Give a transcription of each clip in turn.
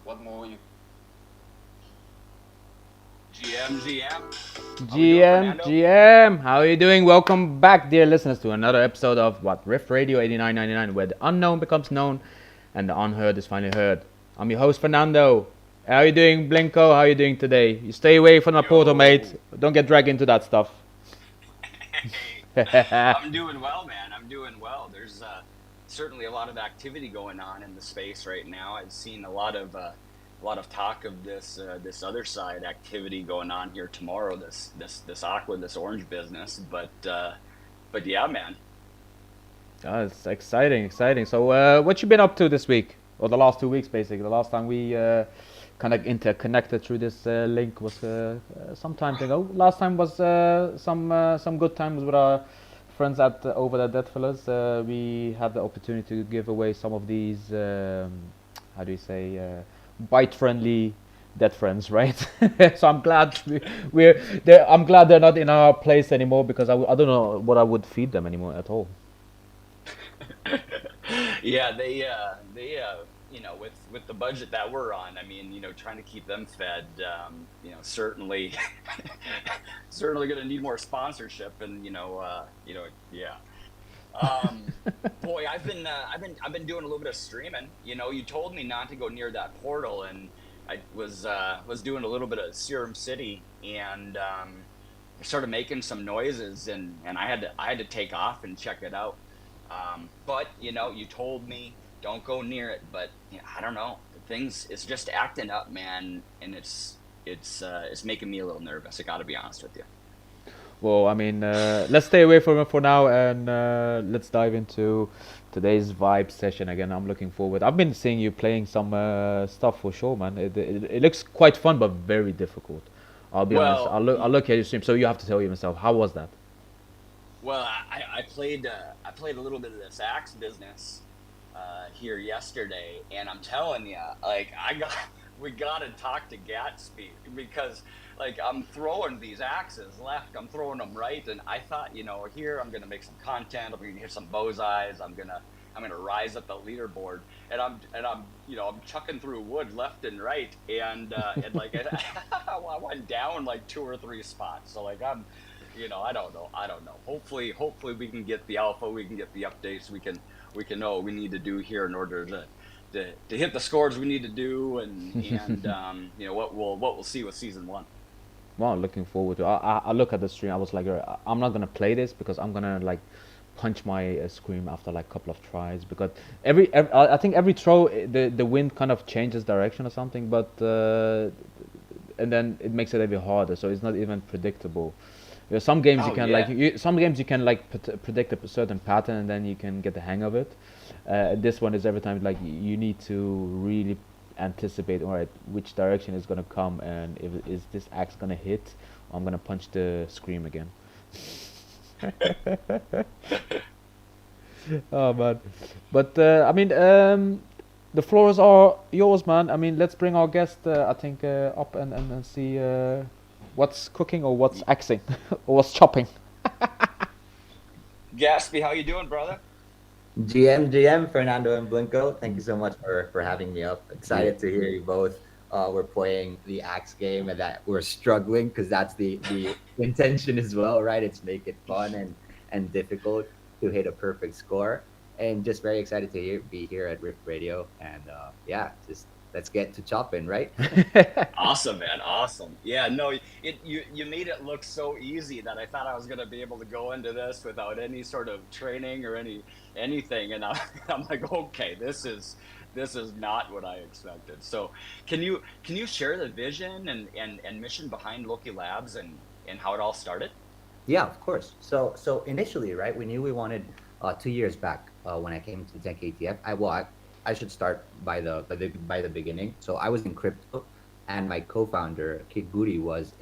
What more you GM? How we doing, GM, Fernando? GM, how are you doing? Welcome back, dear listeners, to another episode of Rift Radio 8999, where the unknown becomes known and the unheard is finally heard. I'm your host, Fernando. How are you doing, Blinko? How are you doing today? You stay away from the portal, mate. Yo. Don't get dragged into that stuff. Hey, I'm doing well, man. I'm doing well. There's certainly a lot of activity going on in the space right now. I've seen a lot of talk of this other side activity going on here tomorrow. This aqua, this orange business. But yeah, man. Oh, it's exciting, exciting. So, what you been up to this week, or the last 2 weeks, basically? The last time we kind of interconnected through this link was some time ago. Last time was some good times with our friends at over at Dead Fellas. We had the opportunity to give away some of these, how do you say, bite-friendly dead friends, right? So I'm glad we're there. I'm glad they're not in our place anymore because I don't know what I would feed them anymore at all. Yeah, with the budget that we're on, I mean, trying to keep them fed, certainly, certainly going to need more sponsorship, and yeah. Um, Boy, I've been doing a little bit of streaming. You told me not to go near that portal, and I was doing a little bit of Serum City, and I started making some noises, and I had to take off and check it out. But you told me don't go near it, but I don't know. Things it's just acting up, man, and it's making me a little nervous. I got to be honest with you. Well, I mean, let's stay away from it for now, and let's dive into today's vibe session again. I'm looking forward. I've been seeing you playing some stuff for sure, man. It looks quite fun, but very difficult. I'll be honest. Well, I'll look at your stream, so you have to tell yourself how was that? I played a little bit of this axe business here yesterday, and I'm telling you, like we got to talk to Gatsby because like I'm throwing these axes left, I'm throwing them right, and I thought, here I'm gonna make some content, I'm gonna hit some bowseyes, I'm gonna rise up the leaderboard, and I'm chucking through wood left and right, and like I went down like two or three spots, so like I don't know. Hopefully we can get the alpha, we can get the updates, we can know what we need to do here in order to hit the scores we need to do, and what we'll see with season one. Well, looking forward to. I look at the stream. I was like, I'm not gonna play this because I'm gonna like punch my screen after like a couple of tries because I think every throw the wind kind of changes direction or something, but and then it makes it a bit harder. So it's not even predictable. Some games you Oh can yeah. some games you can like predict a certain pattern and then you can get the hang of it. This one is every time like you need to really anticipate. All right, which direction is gonna come and if is this axe gonna hit? Or I'm gonna punch the scream again. Oh man, but I mean the floors are yours, man. I mean let's bring our guest I think up and see what's cooking or what's Y- axing or what's chopping. Gatsby, how you doing, brother? GM, Fernando and Blinko, thank you so much for having me up. Yeah. Excited to hear you both. We're playing the axe game and that we're struggling because that's the intention as well, right? It's make it fun and difficult to hit a perfect score. And just very excited to be here at Rift Radio. And yeah, just let's get to chopping, right? Awesome, man. Awesome. Yeah, no, you made it look so easy that I thought I was gonna be able to go into this without any sort of training or anything, and I'm like, okay, this is not what I expected. So, can you share the vision and mission behind Lokie Labs and how it all started? Yeah, of course. So initially, right, we knew we wanted 2 years back when I came to Tech ATF. I should start by the beginning. So I was in crypto, and my co-founder Kid Booty wasn't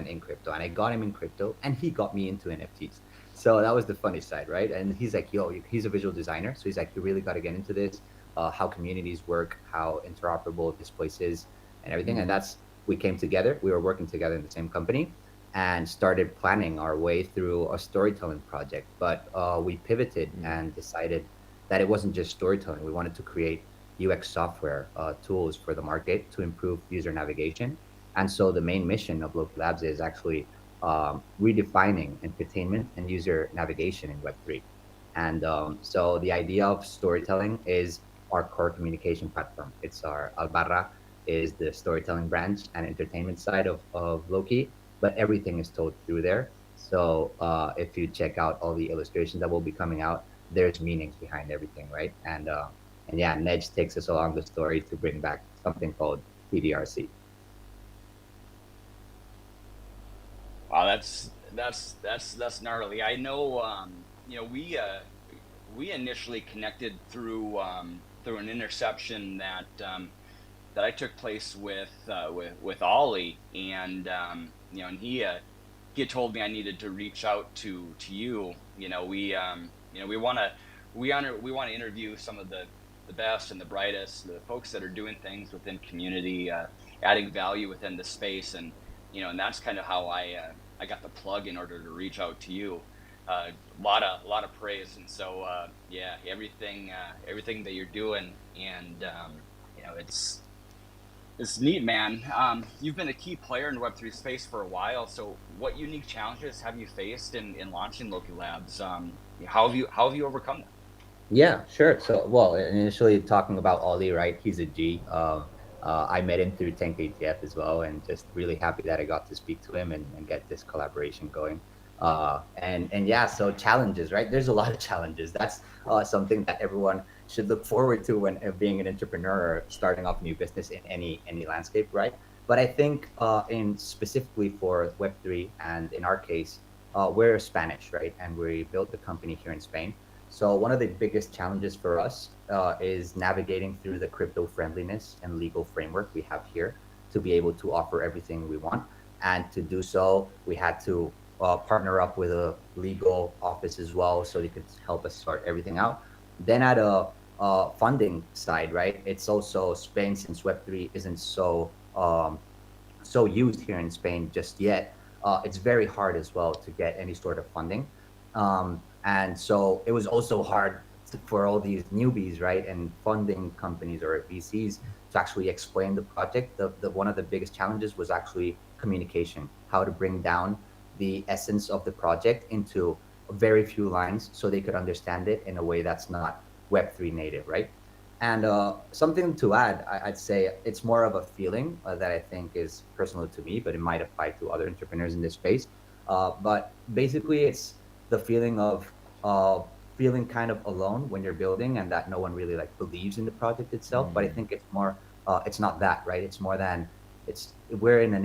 in crypto, and I got him in crypto, and he got me into NFTs. So that was the funny side, right? And he's like, "Yo, he's a visual designer, so he's like, you really got to get into this. How communities work, how interoperable this place is, and everything." And Mm. that's we came together. We were working together in the same company and started planning our way through a storytelling project. But we pivoted Mm. and decided that it wasn't just storytelling. We wanted to create UX software tools for the market to improve user navigation. And so the main mission of Lokie Labs is actually redefining entertainment and user navigation in Web3. And so the idea of storytelling is our core communication platform. It's our Albarra is the storytelling branch and entertainment side of Loki, but everything is told through there. So if you check out all the illustrations that will be coming out, there's meanings behind everything, right? And yeah, Nedge takes us along the story to bring back something called TDRC. Wow, that's gnarly. I know. We initially connected through an interception that I took place with Ollie, and and he had told me I needed to reach out to you. We want to we want to interview some of the best and the brightest, the folks that are doing things within community, adding value within the space, and that's kind of how I got the plug in order to reach out to you. A lot of praise, and so yeah, everything that you're doing, and it's neat, man. You've been a key player in Web3 space for a while. So, what unique challenges have you faced in launching Lokie Labs? How have you overcome that? Yeah, sure. So, well, initially talking about Ollie, right? He's a G. I met him through Tank ATF as well, and just really happy that I got to speak to him and get this collaboration going. And yeah, so challenges, right? There's a lot of challenges. That's something that everyone should look forward to when being an entrepreneur or starting off a new business in any landscape, right? But I think in specifically for Web3, and in our case, we're Spanish, right? And we built the company here in Spain. So one of the biggest challenges for us is navigating through the crypto friendliness and legal framework we have here to be able to offer everything we want. And to do so, we had to partner up with a legal office as well, so they could help us sort everything out. Then at a funding side, right? It's also Spain, since Web3 isn't so used here in Spain just yet. It's very hard as well to get any sort of funding. And so it was also hard for all these newbies, right, and funding companies or VCs to actually explain the project. The one of the biggest challenges was actually communication, how to bring down the essence of the project into very few lines so they could understand it in a way that's not Web3 native, right? And something to add, I'd say it's more of a feeling that I think is personal to me, but it might apply to other entrepreneurs in this space. But basically, it's the feeling of uh, feeling kind of alone when you're building, and that no one really like believes in the project itself. But I Mm. think it's more, it's not that, right? It's more than it's we're in an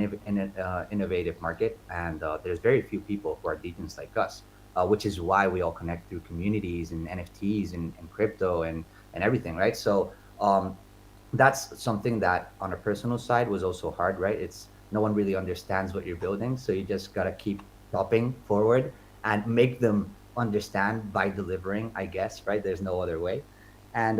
innovative market, and there's very few people who are degens like us, which is why we all connect through communities and NFTs and crypto and everything, right? So that's something that on a personal side was also hard, right? It's no one really understands what you're building, so you just gotta keep dropping forward and make them understand by delivering, I guess, right? There's no other way. And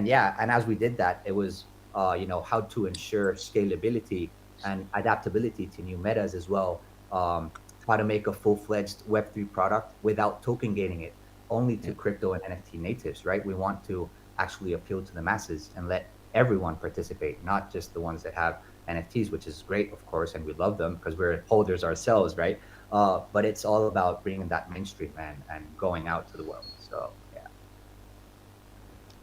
yeah, and as we did that, it was how to ensure scalability and adaptability to new metas as well. How to make a full-fledged Web3 product without token gating it only to Yeah. crypto and NFT natives, right? We want to actually appeal to the masses and let everyone participate, not just the ones that have NFTs, which is great, of course, and we love them because we're holders ourselves, right? But it's all about bringing that mainstream and going out to the world. So yeah.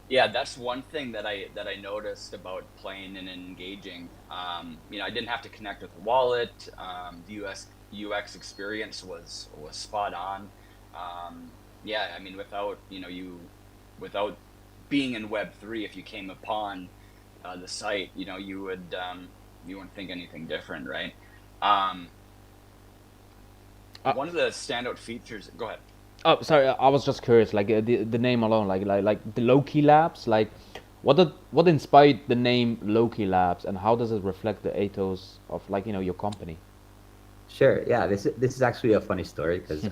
Yeah, that's one thing that I noticed about playing and engaging. I didn't have to connect with the wallet. The UX experience was spot on. Yeah, I mean, without being in Web3, if you came upon the site, you wouldn't think anything different, right? Um, Uh, one of the standout features. Go ahead. oh, sorry. I was just curious. Like the name alone, like the Lokie Labs. Like, what inspired the name Lokie Labs, and how does it reflect the ethos of your company? Sure. Yeah, this is actually a funny story because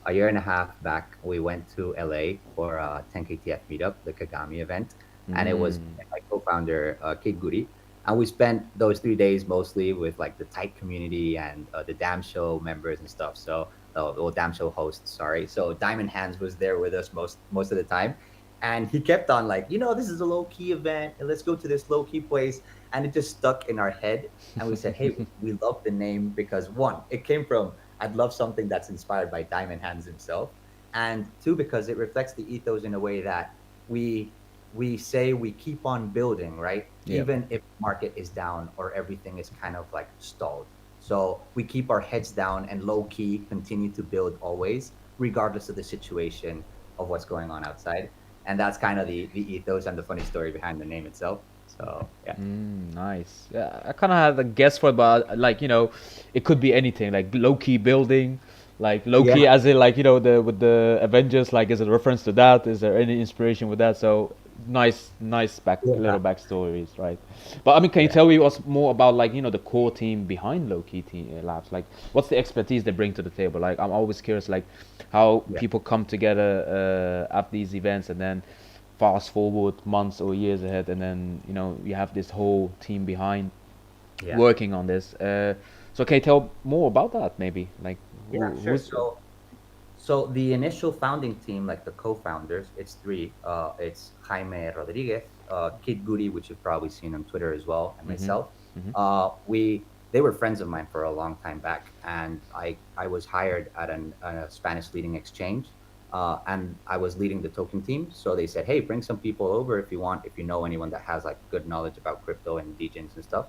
a year and a half back, we went to LA for a 10KTF meetup, the Kagami event, and it was Mm. my co-founder Kate Goody, and we spent those 3 days mostly with like the tight community and the Damn Show members and stuff. So, well, Damn Show hosts, sorry. So Diamond Hands was there with us most of the time, And he kept on like, this is a low key event, and let's go to this low key place. And it just stuck in our head. And we said, hey, we love the name because one, it came from I'd love something that's inspired by Diamond Hands himself, and two, because it reflects the ethos in a way that we we say we keep on building, right? Yeah. Even if market is down or everything is kind of like stalled. So we keep our heads down and low key continue to build always, regardless of the situation of what's going on outside. And that's kind of the ethos and the funny story behind the name itself. So yeah. Nice. Yeah, I kind of had a guess for it, but like it could be anything. Like Loki building, like Yeah. Loki, as in like the with the Avengers. Like, is it a reference to that? Is there any inspiration with that? So nice Yeah. little backstories, right? But I mean, can you Yeah. tell me what's more about like the core team behind Loki Labs? Like, what's the expertise they bring to the table? Like, I'm always curious, like how Yeah. people come together at these events, and then fast forward months or years ahead, and then you have this whole team behind Yeah. working on this. So can you tell more about that, maybe? Like, Yeah, sure. who's So the initial founding team, like the co-founders, it's three. It's Jaime Rodriguez, Kid Goody, which you've probably seen on Twitter as well, and mm-hmm, myself. mm-hmm. We They were friends of mine for a long time back, and I was hired at a Spanish leading exchange, and I was leading the token team. So they said, hey, bring some people over if you want, if you know anyone that has like good knowledge about crypto and DJs and stuff.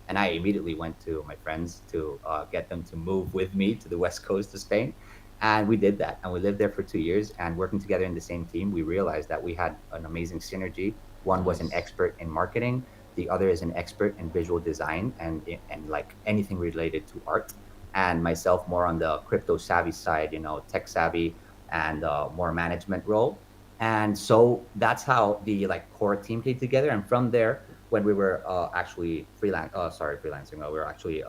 And I immediately went to my friends to get them to move with me to the west coast of Spain, and we did that, and we lived there for 2 years. And working together in the same team, we realized that we had an amazing synergy. One was an Nice. expert in marketing, the other is an expert in visual design and like anything related to art, and myself more on the crypto savvy side, tech savvy, and more management role. And so that's how the like core team came together. And from there, when we were actually freelancing, we were actually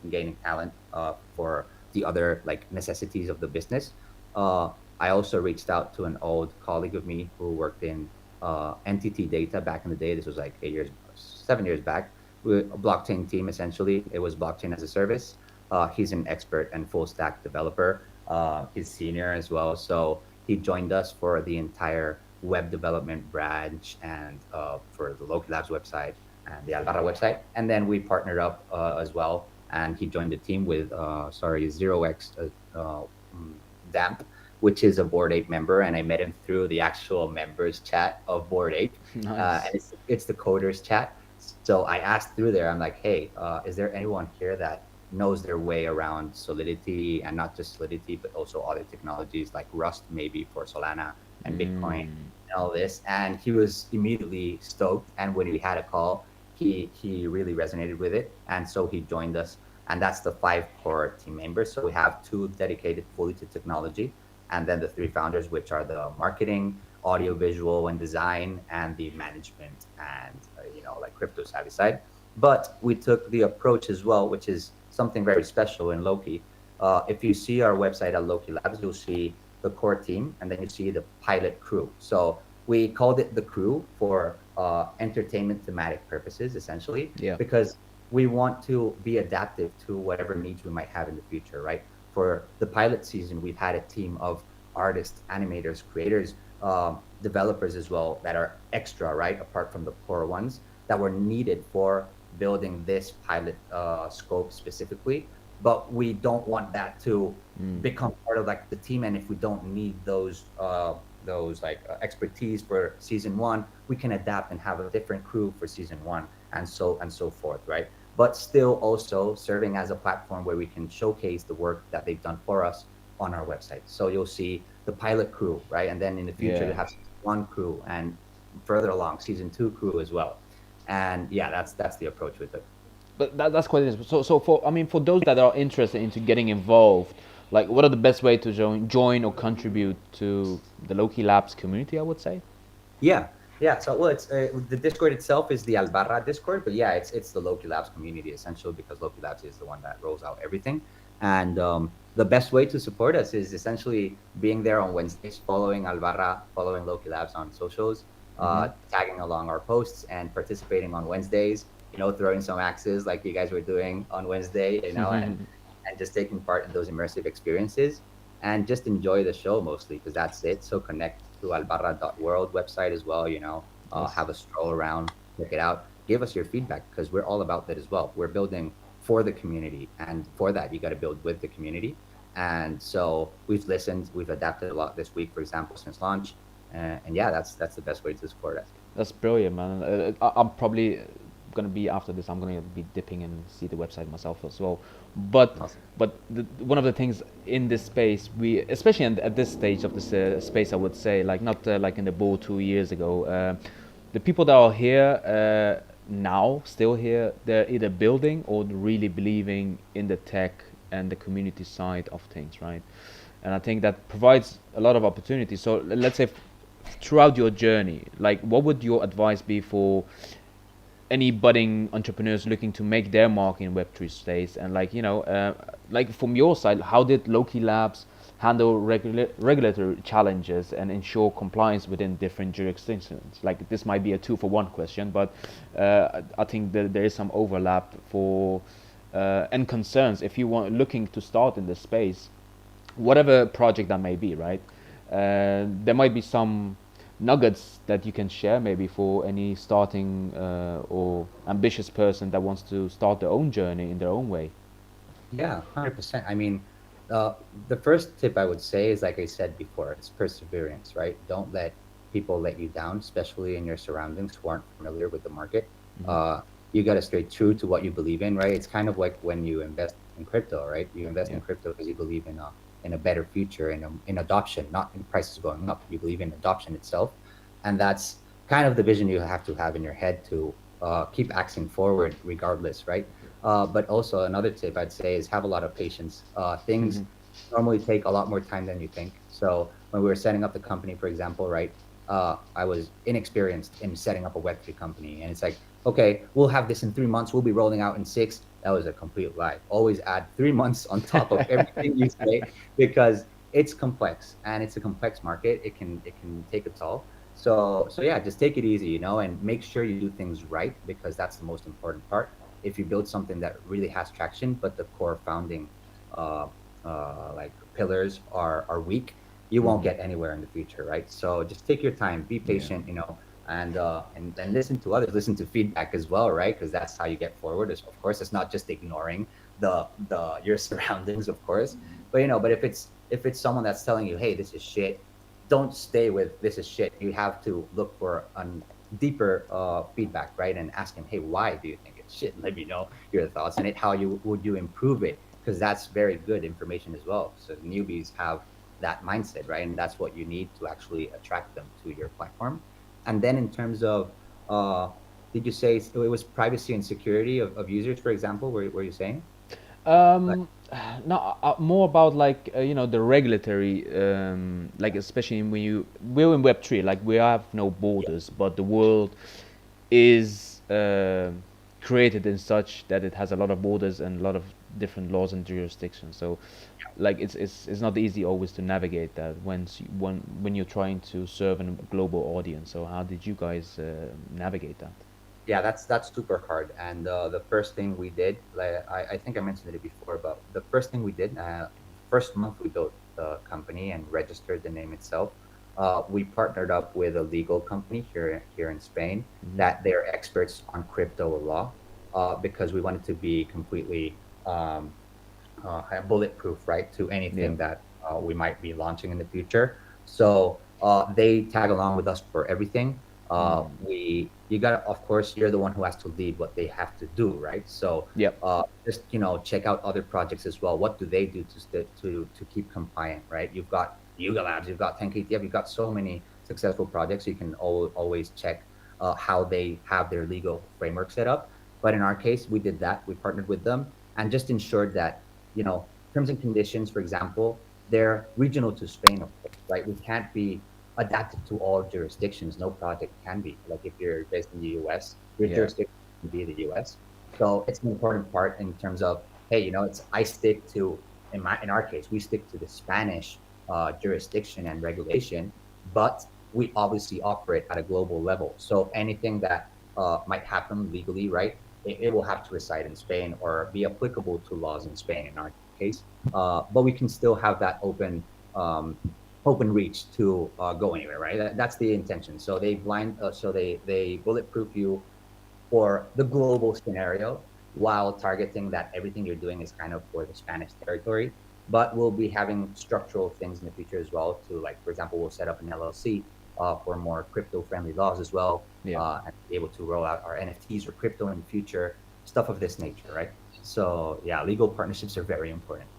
gaining talent for the other like necessities of the business. Uh, I also reached out to an old colleague of me who worked in entity data back in the day. This was like 8 years, 7 years back. We, a blockchain team essentially. It was blockchain as a service. He's an expert and full stack developer. He's senior as well, so he joined us for the entire web development branch and for the Lokie Labs website and the Albarra website. And then we partnered up as well, and he joined the team with Zero X mm, Damp, which is a Board Ape member, and I met him through the actual members chat of Board Ape, Nice. and it's the coders chat. So I asked through there, I'm like, hey, is there anyone here that knows their way around Solidity, and not just Solidity, but also other technologies like Rust, maybe for Solana and Bitcoin and all this? And he was immediately stoked. And when we had a call, he really resonated with it, and so he joined us. And that's the five core team members. So we have two dedicated fully to technology, and then the three founders, which are the marketing, audio, visual, and design, and the management and like crypto savvy side. But we took the approach as well, which is something very special in Loki. If you see our website at Lokie Labs, you'll see the core team, and then you see the pilot crew. So we called it the crew for entertainment thematic purposes, essentially, Yeah. because we want to be adaptive to whatever needs we might have in the future, right? For the pilot season, we've had a team of artists, animators, creators, developers as well that are extra, right? Apart from the core ones that were needed for building this pilot scope specifically. But we don't want that to become part of like the team. And if we don't need those like expertise for season one, we can adapt and have a different crew for season one, and so forth, right? But still also serving as a platform where we can showcase the work that they've done for us on our website. So you'll see the pilot crew, right? And then in the future, Yeah. you have season one crew, and further along, season two crew as well. And yeah, that's the approach we took. But that's quite interesting. So for I mean, for those that are interested into getting involved, like, what are the best way to join or contribute to the Loki Labs community? I would say. Yeah, yeah. So well, it's the Discord itself is the Albarra Discord, but yeah, it's the Loki Labs community essentially, because Loki Labs is the one that rolls out everything. And the best way to support us is essentially being there on Wednesdays, following Albarra, following Loki Labs on socials, Mm-hmm. tagging along our posts, and participating on Wednesdays. Throwing some axes like you guys were doing on Wednesday. And just taking part in those immersive experiences, and just enjoy the show mostly, because that's it. So connect to albarra.world website as well, Yes. have a stroll around, check it out, give us your feedback because we're all about that as well. We're building for the community, and for that you got to build with the community. And so we've listened, we've adapted a lot this week, for example, since launch. And yeah, that's the best way to support us. That's brilliant, man. I'm probably gonna be after this. I'm gonna be dipping and see the website myself as well. But Awesome. one of the things in this space, we especially at this stage of this space, I would say, like not like in the ball 2 years ago. The people that are here now, still here, they're either building or really believing in the tech and the community side of things, right? And I think that provides a lot of opportunities. So let's say throughout your journey, like what would your advice be for any budding entrepreneurs looking to make their mark in Web3 space? And like like from your side, how did Lokie Labs handle regulatory challenges and ensure compliance within different jurisdictions? Like this might be a two for one question, but I think that there is some overlap for and concerns if you want looking to start in this space, whatever project that may be, right? There might be some nuggets that you can share maybe for any starting or ambitious person that wants to start their own journey in their own way. Yeah, 100%. I mean, uh, the first tip I would say is, like I said before, it's perseverance, right? Don't let people let you down, especially in your surroundings who aren't familiar with the market. Hmm. Uh, you got to stay true to what you believe in, right? It's kind of like when you invest in crypto, right? You invest Yeah. in crypto because you believe in a better future, in adoption, not in prices going up. You believe in adoption itself, and that's kind of the vision you have to have in your head to keep acting forward, regardless, right? But also another tip I'd say is have a lot of patience. Things Hmm. normally take a lot more time than you think. So when we were setting up the company, for example, right, I was inexperienced in setting up a Web3 company, and it's like, okay, we'll have this in 3 months. We'll be rolling out in 6. That was a complete lie. Always add 3 months on top of everything you say because it's complex and it's a complex market. It can take a toll. So yeah, just take it easy, and make sure you do things right because that's the most important part. If you build something that really has traction, but the core founding uh, like pillars are weak, you won't Hmm. get anywhere in the future, right? So just take your time, be Yeah. patient, and listen to others, listen to feedback as well, right? Because that's how you get forward. Of course, it's not just ignoring the your surroundings, of course, but if it's someone that's telling you, hey, this is shit, don't stay with this is shit. You have to look for a deeper feedback, right? And ask him, hey, why do you think it's shit? Let me know your thoughts on it. How you would you improve it? Because that's very good information as well. So newbies have that mindset, right? And that's what you need to actually attract them to your platform. And then in terms of, uh, did you say it was privacy and security of users, for example? Were you saying? Like, Um, no, more about like the regulatory, like especially when we're in Web3, like we have no yeah, borders, but the world is created in such that it has a lot of borders and a lot of different laws and jurisdictions. So, like it's not easy always to navigate that when you're trying to serve a global audience. So how did you guys navigate that? yeah, that's super hard. And the first thing we did, like I think I mentioned it before, but the first thing we did, first month we built the company and registered the name itself. We partnered up with a legal company here in Spain Hmm. that they're experts on crypto law, because we wanted to be completely bulletproof, right, to Yeah. anything that we might be launching in the future. So they tag along with us for everything. Mm. You got to, of course, you're the one who has to lead what they have to do, right? So Yep. just check out other projects as well. What do they do to keep compliant, right? You've got Yuga Labs, you've got 10KTF, you've got so many successful projects. You can always check how they have their legal framework set up. But in our case, we did that. We partnered with them and just ensured that terms and conditions, for example, they're regional to Spain, of course, right? We can't be adapted to all jurisdictions. No project can be. Like if you're based in the US, your Yeah. jurisdiction can be the US. So it's an important part in terms of, hey, it's I stick to in our case, we stick to the Spanish jurisdiction and regulation, but we obviously operate at a global level. So anything that might happen legally, right? It will have to reside in Spain or be applicable to laws in Spain in our case. But we can still have that um, open reach to go anywhere, right? That's the intention. So they bulletproof you for the global scenario while targeting that everything you're doing is kind of for the Spanish territory. But we'll be having structural things in the future as well to, like, for example, we'll set up an LLC for more crypto friendly laws as well, Yeah, and be able to roll out our NFTs or crypto in the future, stuff of this nature, right? So yeah, legal partnerships are very important.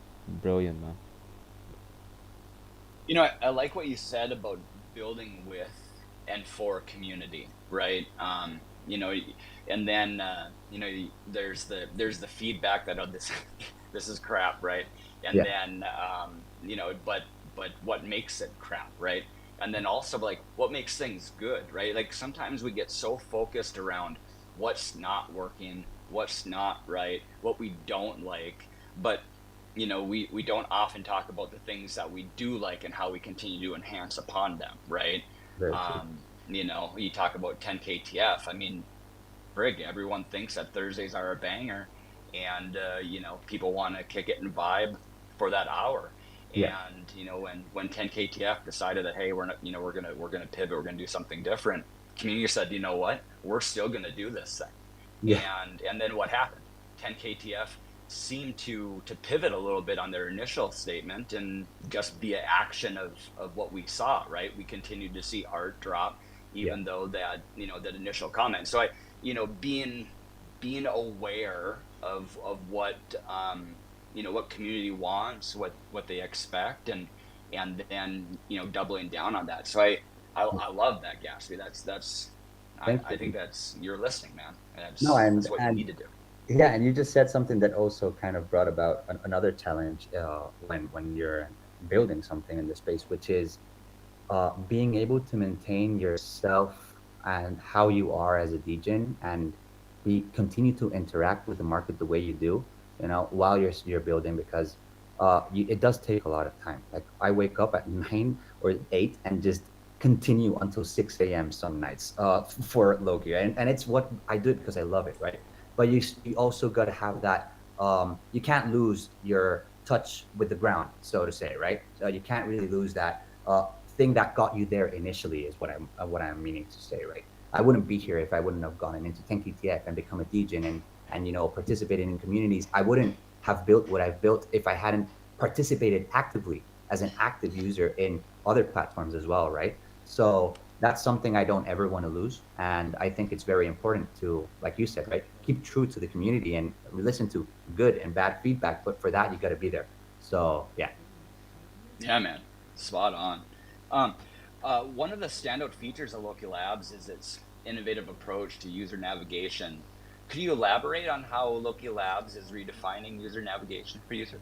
brilliant, man. I like what you said about building with and for community, right? And then there's the feedback that, oh, this this is crap, right? And Yeah, then but what makes it crap, right? And then also, like, what makes things good, right? Like, sometimes we get so focused around what's not working, what's not right, what we don't like, but we don't often talk about the things that we do like and how we continue to enhance upon them, right? very true. You talk about 10 KTF. I mean, frig, everyone thinks that Thursdays are a banger, and people want to kick it and vibe for that hour. Yeah, And when 10 KTF decided that, hey, we're not, we're gonna pivot, we're gonna do something different, community said, you know what, we're still gonna do this thing. yeah, And then what happened? 10 KTF seemed to pivot a little bit on their initial statement, and just via action of what we saw, right? We continued to see art drop, yeah. even though that initial comment. So being aware of what community wants, what they expect, and then doubling down on that. So I love that, Gatsby. That's Thank I think you. that's, you're listening, man. No, That's what you need to do. yeah, and you just said something that also kind of brought about another challenge when you're building something in the space, which is being able to maintain yourself and how you are as a DJ, and be continue to interact with the market the way you do, while you're building, because it does take a lot of time. Like, I wake up at 9 or 8 and just continue until 6 a.m. some nights for Loki, right? And it's what I do because I love it, right? But you also got to have that. You can't lose your touch with the ground, so to say, right? So you can't really lose that thing that got you there initially, is what I'm meaning to say, right? I wouldn't be here if I wouldn't have gone into 10KTF and become a DJ and participated in communities. I wouldn't have built what I've built if I hadn't participated actively as an active user in other platforms as well, right? So that's something I don't ever want to lose, and I think it's very important to, like you said, right, keep true to the community and listen to good and bad feedback. But for that, you got to be there. So yeah. Yeah, man, spot on. Um, One of the standout features of Lokie Labs is its innovative approach to user navigation. Could you elaborate on how Lokie Labs is redefining user navigation for users?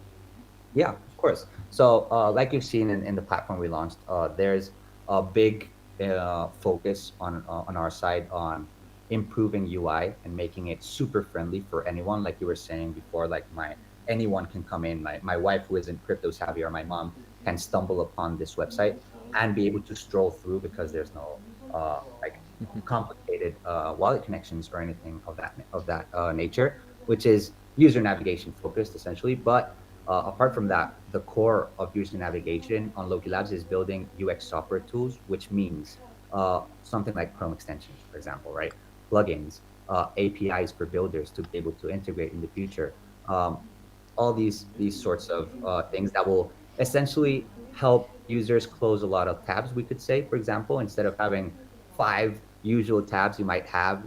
Yeah, of course. So, like you've seen in the platform we launched, there's a big focus on our side on improving UI and making it super friendly for anyone. Like you were saying before, like anyone can come in. My wife, who isn't crypto savvy, or my mom, can stumble upon this website and be able to stroll through, because there's no like complicated wallet connections or anything of that nature, which is user navigation focused essentially. But apart from that, the core of user navigation on Loki Labs is building UX software tools, which means something like Chrome extensions, for example, right? Plugins, APIs for builders to be able to integrate in the future. Um, all these sorts of things that will essentially help users close a lot of tabs. We could say, for example, instead of having five usual tabs you might have,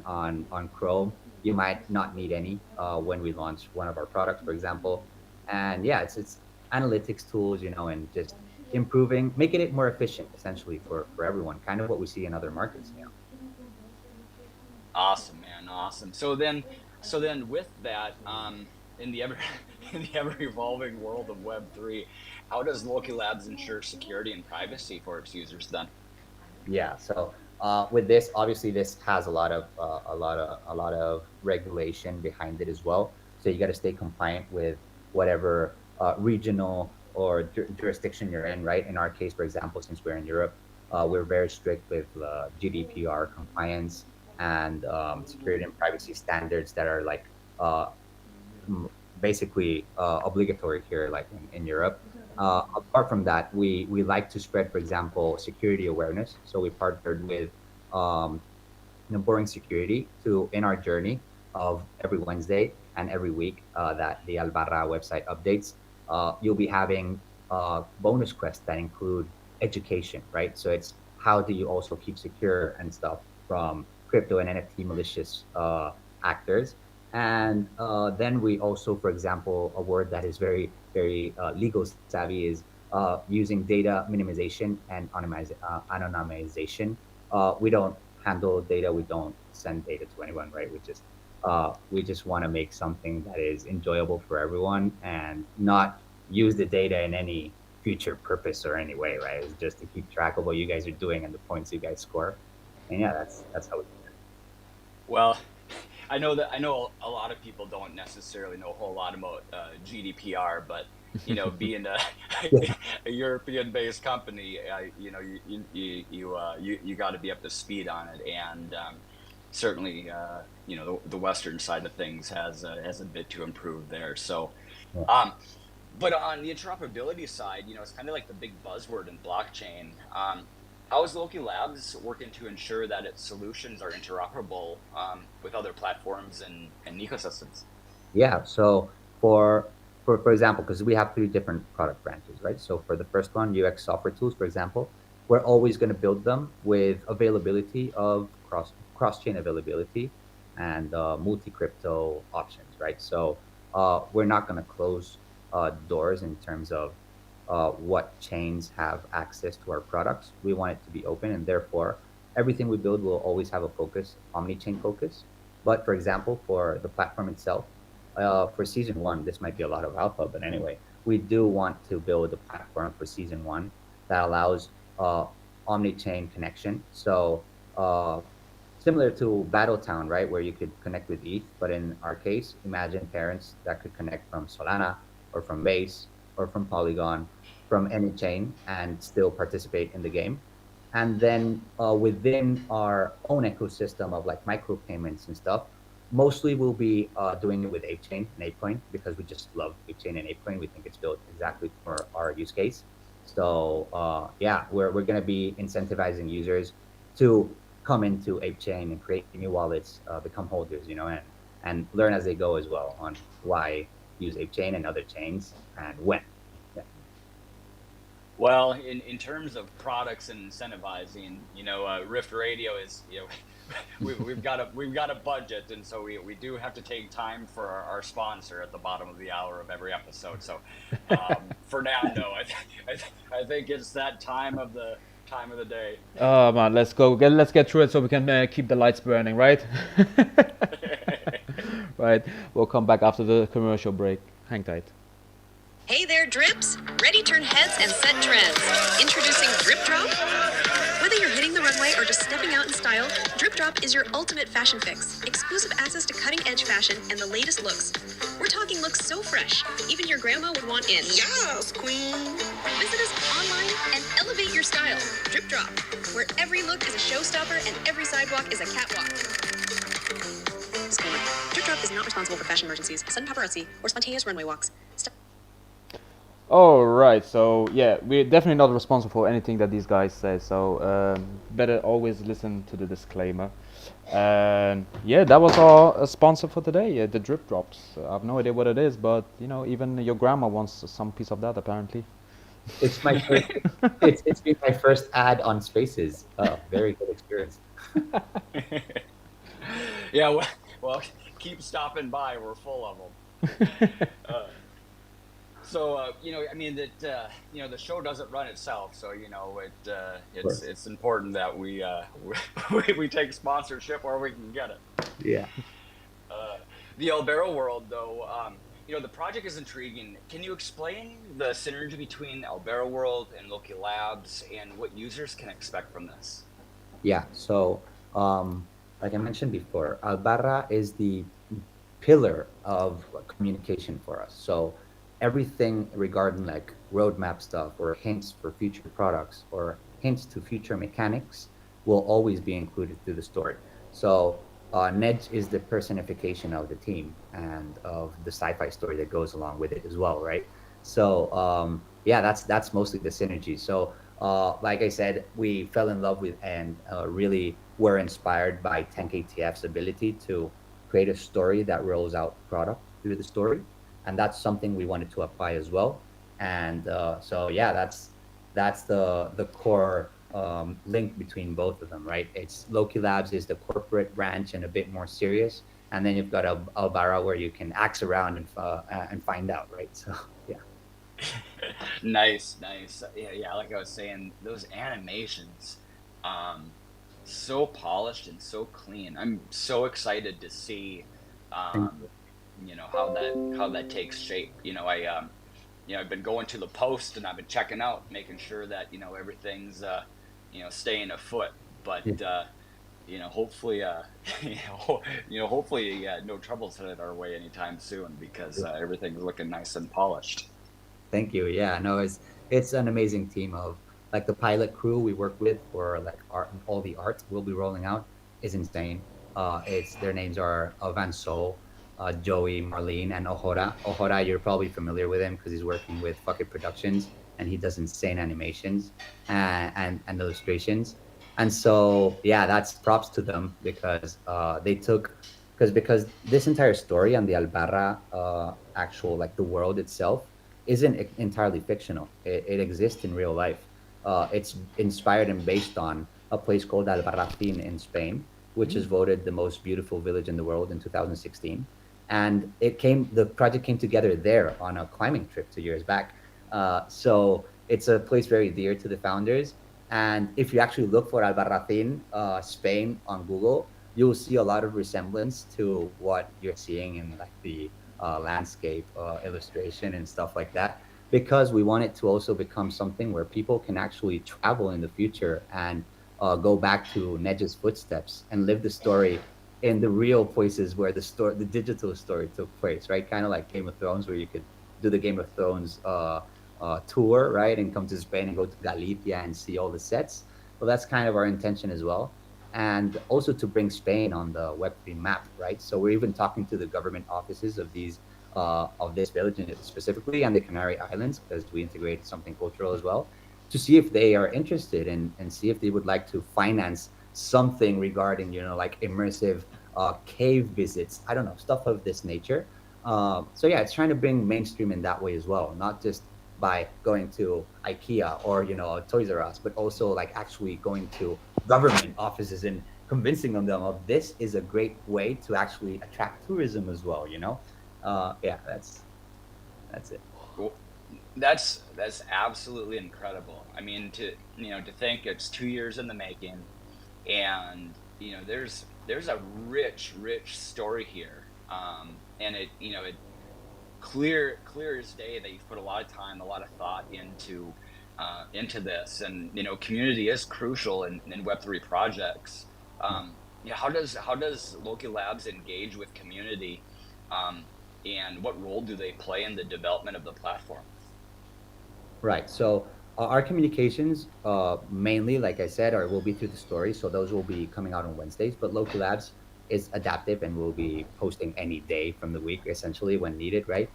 on Chrome, you might not need any when we launch one of our products, for example. And yeah, it's analytics tools, and just making it more efficient, essentially, for everyone. Kind of what we see in other markets. Awesome, man, awesome. So then, with that, in the ever in the ever evolving world of Web3, how does Loki Labs ensure security and privacy for its users? Then, Yeah. So with this, obviously, this has a lot of regulation behind it as well. So you got to stay compliant with whatever regional or jurisdiction you're in, right? In our case, for example, since we're in Europe, we're very strict with GDPR compliance and security and privacy standards that are like uh, basically obligatory here, like in Europe. Apart from that, we like to spread, for example, security awareness. So we partnered with um, boring security to in our journey of every Wednesday and every week that the Albarra website updates. You'll be having bonus quests that include education, right? So it's how do you also keep secure and stuff from crypto and NFT malicious actors. And then we also, for example, a word that is very legal savvy is using data minimization and anonymization. We don't handle data. We don't send data to anyone, right? We just want to make something that is enjoyable for everyone and not use the data in any future purpose or any way, right? It's just to keep track of what you guys are doing and the points you guys score. And yeah, that's how we do it. Well, I know a lot of people don't necessarily know a whole lot about GDPR, but being a, Yeah. a European-based company, you got to be up to speed on it, and certainly, the Western side of things has a bit to improve there. So, Yeah. um, but on the interoperability side, it's kind of like the big buzzword in blockchain. How is Lokie Labs working to ensure that its solutions are interoperable with other platforms and ecosystems? Yeah. So for for example, because we have three different product branches, right? So for the first one, UX software tools, for example, we're always going to build them with availability of cross chain availability and multi crypto options, right? So we're not going to close doors in terms of what chains have access to our products. We want it to be open, and therefore everything we build will always have a focus, omni-chain focus. But for example, for the platform itself, for season one, this might be a lot of alpha, but anyway, we do want to build a platform for season one that allows omni-chain connection. So similar to Battletown, right, where you could connect with ETH, but in our case, imagine parents that could connect from Solana or from Base or from Polygon, from any chain, and still participate in the game. And then within our own ecosystem of like micropayments and stuff, mostly we'll be doing it with ApeChain and ApeCoin because we just love ApeChain and ApeCoin. We think it's built exactly for our use case. So yeah, we're going to be incentivizing users to come into ApeChain and create new wallets, become holders, and learn as they go as well on why use ApeChain and other chains and when. Yeah. Well, in terms of products and incentivizing, Rift Radio is, we've got a budget, and so we do have to take time for our sponsor at the bottom of the hour of every episode. So, Fernando, I think it's that time of the day. Oh man, let's go. Let's get through it so we can keep the lights burning, right? Right. We'll come back after the commercial break. Hang tight. Hey there, Drips! Ready, turn heads, and set trends. Introducing Drip Drop. Whether you're hitting the runway or just stepping out in style, Drip Drop is your ultimate fashion fix. Exclusive access to cutting-edge fashion and the latest looks. We're talking looks so fresh, even your grandma would want in. Yes, queen. Visit us online and elevate your style. Drip Drop, where every look is a showstopper and every sidewalk is a catwalk. Disclaimer. Drip Drop is not responsible for fashion emergencies, sudden paparazzi, or spontaneous runway walks. All right, so yeah, we're definitely not responsible for anything that these guys say. So better always listen to the disclaimer. And yeah, that was our sponsor for today, the Drip Drops. I have no idea what it is, but even your grandma wants some piece of that apparently. It's my first, it's been my first ad on Spaces. Very good experience. Yeah, well, keep stopping by. We're full of them. So I mean that the show doesn't run itself, so it's important that we we take sponsorship where we can get it. Yeah. The Albero world, though, the project is intriguing. Can you explain the synergy between Albero world and Lokie Labs and what users can expect from this? Yeah. So, like I mentioned before, Albarra is the pillar of communication for us. So everything regarding like roadmap stuff or hints for future products or hints to future mechanics will always be included through the story. So Nedge is the personification of the team and of the sci-fi story that goes along with it as well, right? So yeah, that's mostly the synergy. So like I said, we fell in love with and really were inspired by 10KTF's ability to create a story that rolls out product through the story, and that's something we wanted to apply as well. And so yeah, that's the core link between both of them, right? It's Lokie Labs is the corporate branch and a bit more serious, and then you've got Albara where you can axe around and find out, right? So yeah. Nice, nice. Yeah, yeah. Like I was saying, those animations, um, so polished and so clean. I'm so excited to see, Thank um, you. how that takes shape. I've been going to the post and I've been checking out, making sure that everything's staying afoot. But Yeah, hopefully, hopefully, no troubles headed our way anytime soon because everything's looking nice and polished. thank you. Yeah, no, it's an amazing team of like the pilot crew we work with for like art, all the art we'll be rolling out is insane. It's their names are Van Sol, Joey, Marlene, and Ohora. Ohora, you're probably familiar with him because he's working with Fuck It Productions and he does insane animations and illustrations. And so yeah, that's props to them because they took because this entire story on the Albarra actual like the world itself isn't entirely fictional. It exists in real life. It's inspired and based on a place called Albarracin in Spain, which is voted the most beautiful village in the world in 2016. And the project came together there on a climbing trip 2 years back. So it's a place very dear to the founders. And if you actually look for Albarracin, Spain on Google, you'll see a lot of resemblance to what you're seeing in like the landscape illustration and stuff like that, because we want it to also become something where people can actually travel in the future and go back to Nedge's footsteps and live the story in the real places where the digital story took place, right? Kind of like Game of Thrones, where you could do the Game of Thrones tour, right, and come to Spain and go to Galicia and see all the sets. Well, that's kind of our intention as well, and also to bring Spain on the Web3 map, right? So we're even talking to the government offices of this village specifically and the Canary Islands because we integrate something cultural as well, to see if they are interested and see if they would like to finance something regarding like immersive cave visits. I don't know, stuff of this nature. So yeah, it's trying to bring mainstream in that way as well, not just by going to IKEA or Toys R Us, but also like actually going to government offices and convincing them of this is a great way to actually attract tourism as well. Yeah, that's it. Cool. That's absolutely incredible. I mean, to think it's 2 years in the making, and there's a rich story here, and it clear as day that you've put a lot of time, a lot of thought into this, and community is crucial in Web3 projects. How does Lokie Labs engage with community, um, and what role do they play in the development of the platform? Right. So our communications, mainly, like I said, will be through the story. So those will be coming out on Wednesdays. But Local Labs is adaptive and will be posting any day from the week, essentially, when needed. Right.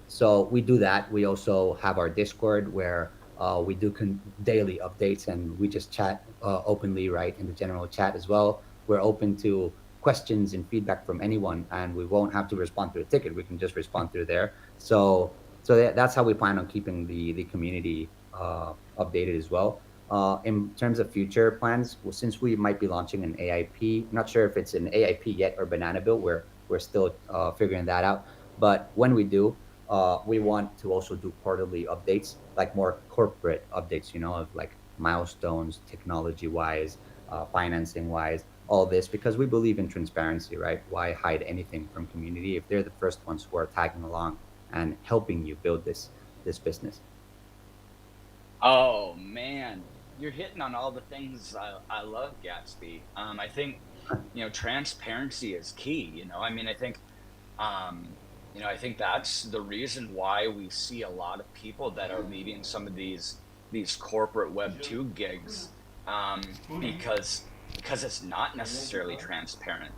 So we do that. We also have our Discord where we do daily updates and we just chat openly, right, in the general chat as well. We're open to questions and feedback from anyone, and we won't have to respond through a ticket. We can just respond through there. So that's how we plan on keeping the community updated as well. In terms of future plans, well, since we might be launching an AIP, not sure if it's an AIP yet or Banana Bill. We're still figuring that out. But when we do, we want to also do quarterly updates, like more corporate updates, of like milestones, technology wise, financing wise, all this, because we believe in transparency, right? Why hide anything from community if they're the first ones who are tagging along and helping you build this business? Oh man, you're hitting on all the things I love, Gatsby. I think transparency is key. I mean, I think that's the reason why we see a lot of people that are leaving some of these corporate Web 2 gigs, because because it's not necessarily transparent.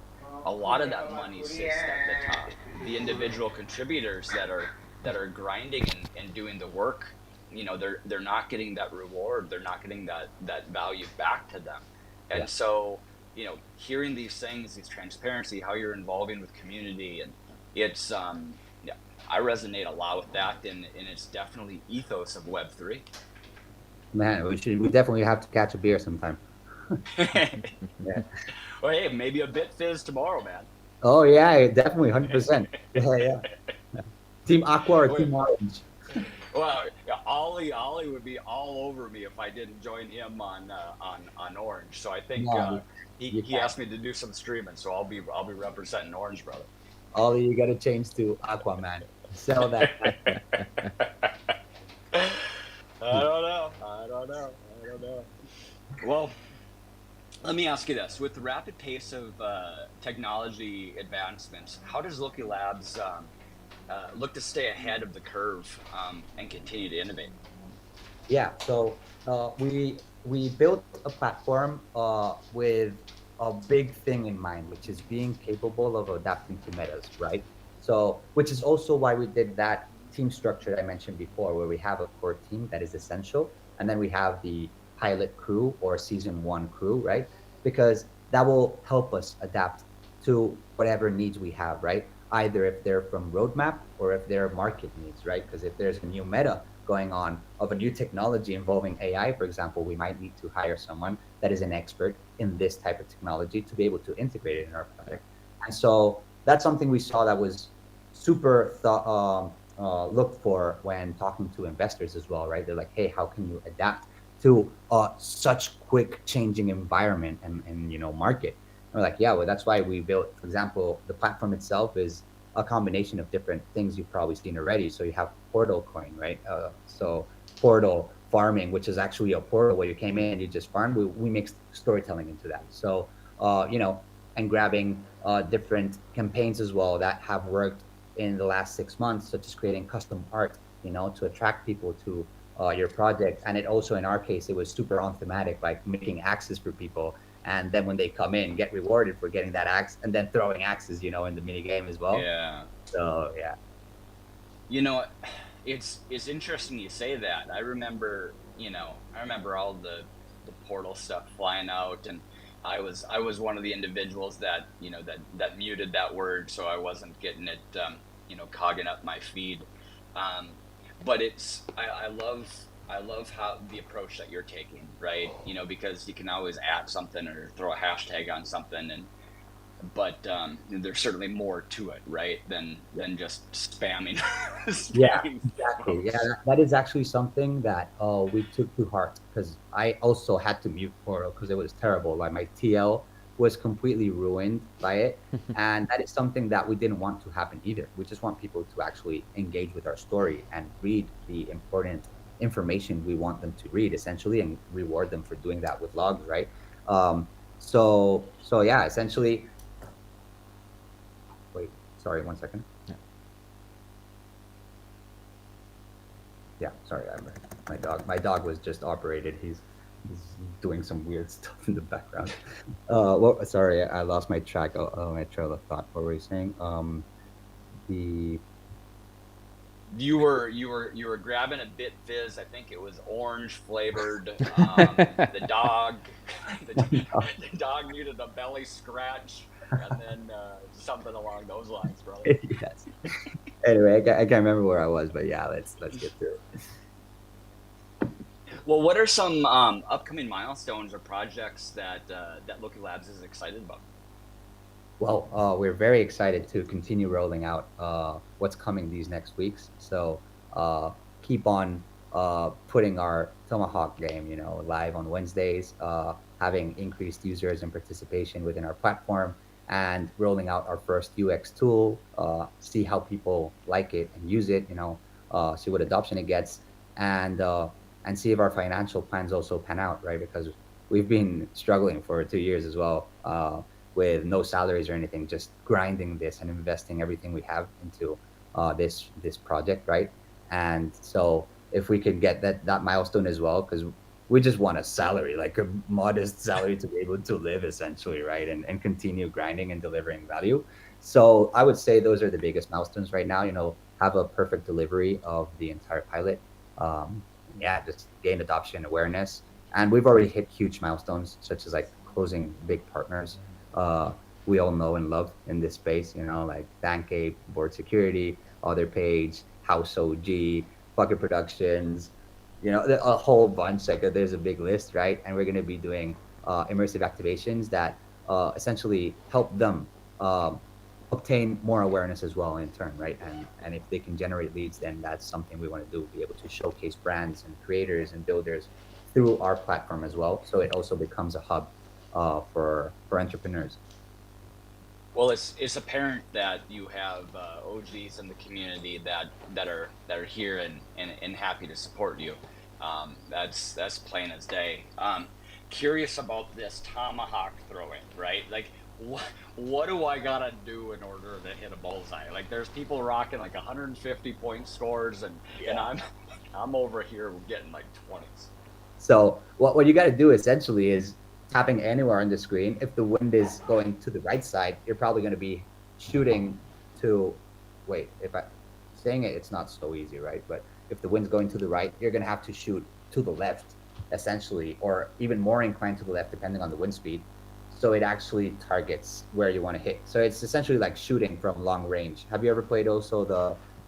A lot of that money sits at the top. The individual contributors that are grinding and doing the work, they're not getting that reward. They're not getting that value back to them. Yeah. And so, hearing these things, these transparency, how you're involving with community, and it's yeah, I resonate a lot with that, and it's definitely ethos of Web3. Man, we definitely have to catch a beer sometime. Yeah. Well, hey, maybe a bit fizz tomorrow, man. Oh yeah, definitely 100%. Yeah. Team Aqua or Wait. Team Orange? Well, yeah, Ollie would be all over me if I didn't join him on Orange. So I think No, you he can't. asked me to do some streaming, so I'll be representing Orange, brother. Ollie, you gotta change to Aqua, man. Sell that. I don't know. Well, let me ask you this: with the rapid pace of technology advancements, how does Lokie Labs look to stay ahead of the curve and continue to innovate? Yeah, so we built a platform with a big thing in mind, which is being capable of adapting to metas, right? So, which is also why we did that team structure that I mentioned before, where we have a core team that is essential, and then we have the pilot crew or season one crew, right? Because that will help us adapt to whatever needs we have, right? Either if they're from roadmap or if they're market needs, right? Because if there's a new meta going on of a new technology involving AI, for example, we might need to hire someone that is an expert in this type of technology to be able to integrate it in our project. And so that's something we saw that was super looked for when talking to investors as well, right? They're like, hey, how can you adapt to such quick changing environment and market? And we're like, yeah, well, that's why we built, for example, the platform itself is a combination of different things you've probably seen already. So you have Portal Coin, right? So Portal farming, which is actually a portal where you came in and you just farmed. We mixed storytelling into that. So, and grabbing different campaigns as well that have worked in the last 6 months, such as creating custom art, to attract people to your project. And it also, in our case, it was super on thematic, like making axes for people. And then when they come in, get rewarded for getting that axe and then throwing axes, in the mini game as well. Yeah. So yeah. It's interesting you say that. I remember all the portal stuff flying out, and I was one of the individuals that that muted that word, so I wasn't getting it cogging up my feed. But I love how the approach that you're taking, right? Because you can always add something or throw a hashtag on something, but there's certainly more to it, right? Than just spamming. Yeah, spamming exactly. Yeah, folks. that is actually something that we took to heart because I also had to mute Portal because it was terrible. Like my TL was completely ruined by it, and that is something that we didn't want to happen either. We just want people to actually engage with our story and read the important information we want them to read, essentially, and reward them for doing that with logs, right? So yeah, essentially. Wait, sorry, 1 second. Yeah, sorry, my dog was just operated. He's doing some weird stuff in the background. Well, sorry, I lost my track. My trail of thought. What were you saying? The You were grabbing a bit fizz. I think it was orange flavored. The dog, the dog needed a belly scratch, and then something along those lines, brother. yes. Anyway, I can't remember where I was, but yeah, let's get through it. Well, what are some upcoming milestones or projects that Lokie Labs is excited about? Well, we're very excited to continue rolling out what's coming these next weeks. So keep on putting our Tomahawk game, live on Wednesdays, having increased users and participation within our platform, and rolling out our first UX tool, see how people like it and use it, see what adoption it gets, and see if our financial plans also pan out, right? Because we've been struggling for 2 years as well. With no salaries or anything, just grinding this and investing everything we have into this project, right? And so if we could get that milestone as well, because we just want a salary, like a modest salary to be able to live essentially, right? And continue grinding and delivering value. So I would say those are the biggest milestones right now, have a perfect delivery of the entire pilot. Yeah, just gain adoption awareness. And we've already hit huge milestones, such as like closing big partners. We all know and love in this space, like Thankape, Board Security, Other Page, House OG, Bucket Productions, a whole bunch. Like there's a big list, right? And we're going to be doing immersive activations that essentially help them obtain more awareness as well in turn, right? And if they can generate leads, then that's something we want to do, be able to showcase brands and creators and builders through our platform as well. So it also becomes a hub for entrepreneurs. Well, it's apparent that you have OGs in the community that are here and happy to support you. That's plain as day. Curious about this tomahawk throwing, right? Like, what do I gotta do in order to hit a bullseye? Like, there's people rocking like 150 point scores, and I'm over here getting like 20s. So what you got to do essentially is tapping anywhere on the screen. If the wind is going to the right side, you're probably going to be shooting to, wait, if I saying it, it's not so easy, right? But if the wind's going to the right, you're going to have to shoot to the left, essentially, or even more inclined to the left, depending on the wind speed. So it actually targets where you want to hit. So it's essentially like shooting from long range. Have you ever played also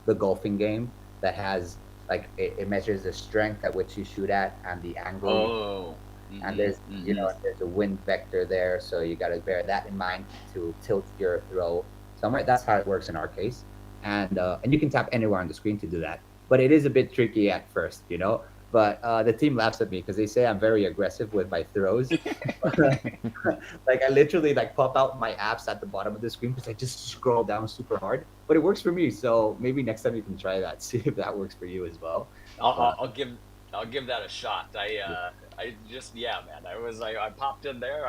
the golfing game that has like it measures the strength at which you shoot at and the angle? Oh. And there's there's a wind vector there, so you got to bear that in mind to tilt your throw somewhere. That's how it works in our case, and you can tap anywhere on the screen to do that, but it is a bit tricky at first, but the team laughs at me because they say I'm very aggressive with my throws. Like I literally like pop out my apps at the bottom of the screen because I just scroll down super hard, but it works for me. So maybe next time you can try that, see if that works for you as well. I'll give that a shot. I just, man, I popped in there.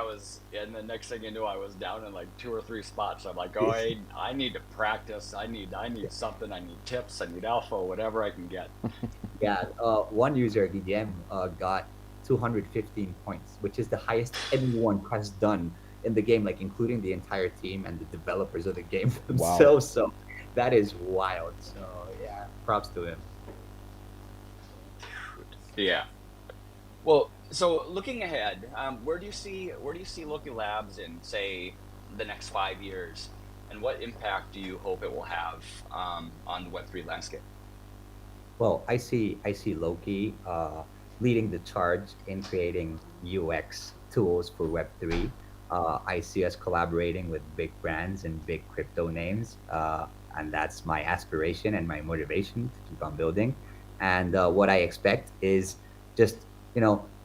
And the next thing you knew, I was down in like 2 or 3 spots. I'm like, oh, I need to practice. I need something. I need tips. I need alpha, whatever I can get. Yeah, one user, DDM, got 215 points, which is the highest anyone has done in the game, like including the entire team and the developers of the game themselves. Wow. So that is wild. So yeah, props to him. Yeah. Well, so looking ahead, where do you see Lokie Labs in, say, the next 5 years, and what impact do you hope it will have on the Web3 landscape? Well, I see Lokie leading the charge in creating UX tools for Web3. I see us collaborating with big brands and big crypto names, and that's my aspiration and my motivation to keep on building. And what I expect is just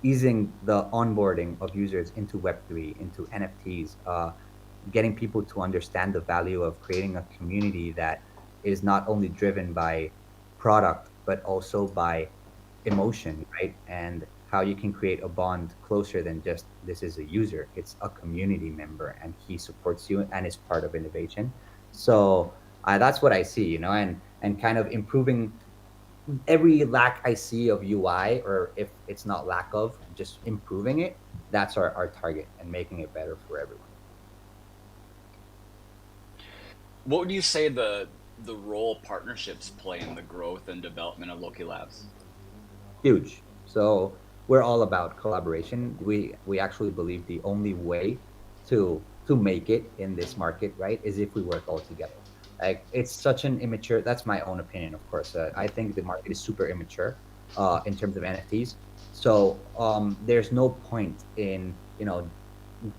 easing the onboarding of users into Web3, into NFTs, getting people to understand the value of creating a community that is not only driven by product, but also by emotion, right? And how you can create a bond closer than just this is a user. It's a community member and he supports you and is part of innovation. So that's what I see, and kind of improving every lack I see of UI, or if it's not lack of, just improving it. That's our target, and making it better for everyone. What would you say the role partnerships play in the growth and development of Lokie Labs? Huge. So we're all about collaboration. We actually believe the only way to make it in this market, right, is if we work all together. Like it's such an immature. That's my own opinion, of course. I think the market is super immature in terms of NFTs. So there's no point in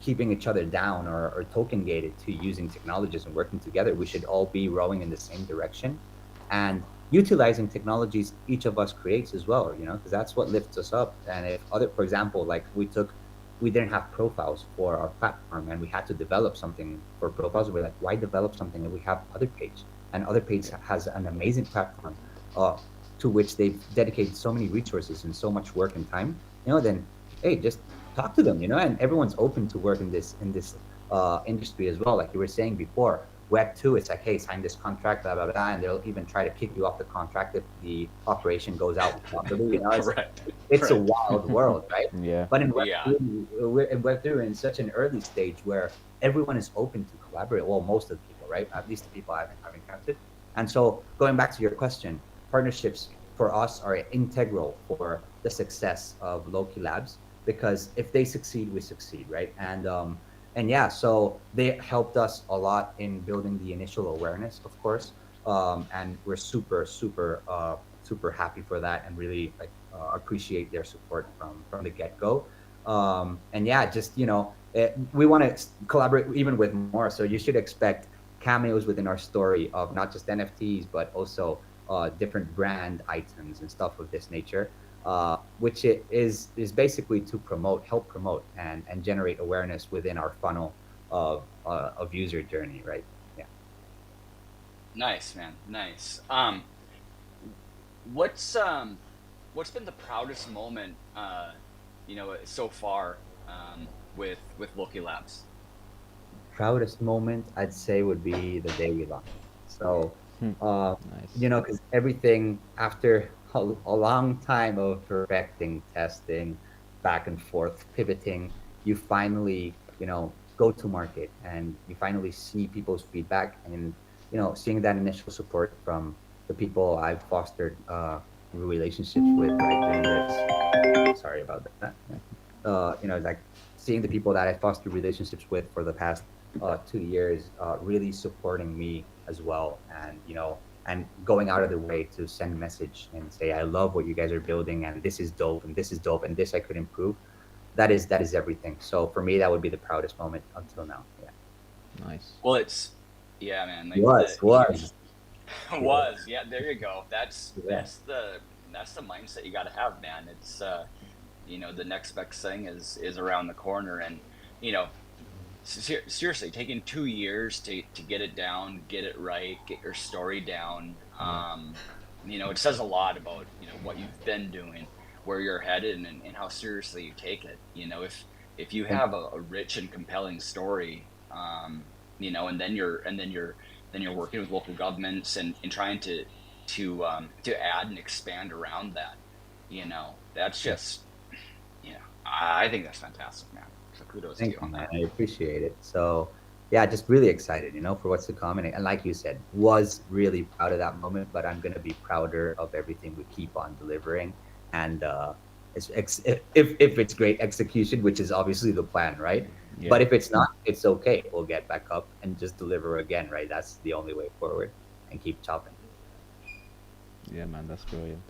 keeping each other down or token gated to using technologies and working together. We should all be rowing in the same direction and utilizing technologies each of us creates as well. Because that's what lifts us up. And if for example, like we didn't have profiles for our platform and we had to develop something for profiles. We're like, why develop something that we have Other Page? And Other Page has an amazing platform to which they've dedicated so many resources and so much work and time, then, hey, just talk to them, and everyone's open to work in this industry as well. Like you were saying before, Web 2, it's like, hey, sign this contract, blah, blah, blah. And they'll even try to kick you off the contract if the operation goes out properly. Right. It's a Right. wild world, right? Yeah. But in Yeah. Web3, we're in such an early stage where everyone is open to collaborate. Well, most of the people, right? At least the people I've encountered. And so going back to your question, partnerships for us are integral for the success of Lokie Labs, because if they succeed, we succeed, right? And yeah, so they helped us a lot in building the initial awareness, of course. And we're super happy for that, and really like appreciate their support from the get-go. And yeah, just we want to collaborate even with more. So you should expect cameos within our story of not just NFTs, but also different brand items and stuff of this nature, which it is basically to help promote and generate awareness within our funnel of user journey, right? Yeah. Nice, man. Nice. What's what's been the proudest moment, so far, with Lokie Labs? Proudest moment I'd say would be the day we launched. So, Hmm. uh, Nice. because everything after a long time of perfecting, testing, back and forth, pivoting, you finally, go to market, and you finally see people's feedback, and, seeing that initial support from the people I've fostered relationships with right during this. Sorry about that. Like seeing the people that I fostered relationships with for the past 2 years, really supporting me as well, and and going out of the way to send a message and say, I love what you guys are building, and this is dope, and this is dope, and this I could improve. That is everything. So for me, that would be the proudest moment until now. Yeah. Nice. Well, yeah, man. Like Was was yeah, was, yeah. There you go. yeah. That's the mindset you got to have, man. It's the next best thing is around the corner, and you know, seriously, taking 2 years to get it down, get it right, get your story down. Yeah. It says a lot about what you've been doing, where you're headed, and how seriously you take it. If you Thank have a rich and compelling story, and then you're working with local governments and trying to add and expand around that. That's Yeah. just, I think that's fantastic, man. So kudos to you Thank you, on man. that. I appreciate it. So, yeah, just really excited, for what's to come. And like you said, was really proud of that moment, but I'm gonna be prouder of everything we keep on delivering. And if it's great execution, which is obviously the plan, right? Yeah. But if it's not, it's okay. We'll get back up and just deliver again, right? That's the only way forward, and keep chopping. Yeah, man, that's brilliant.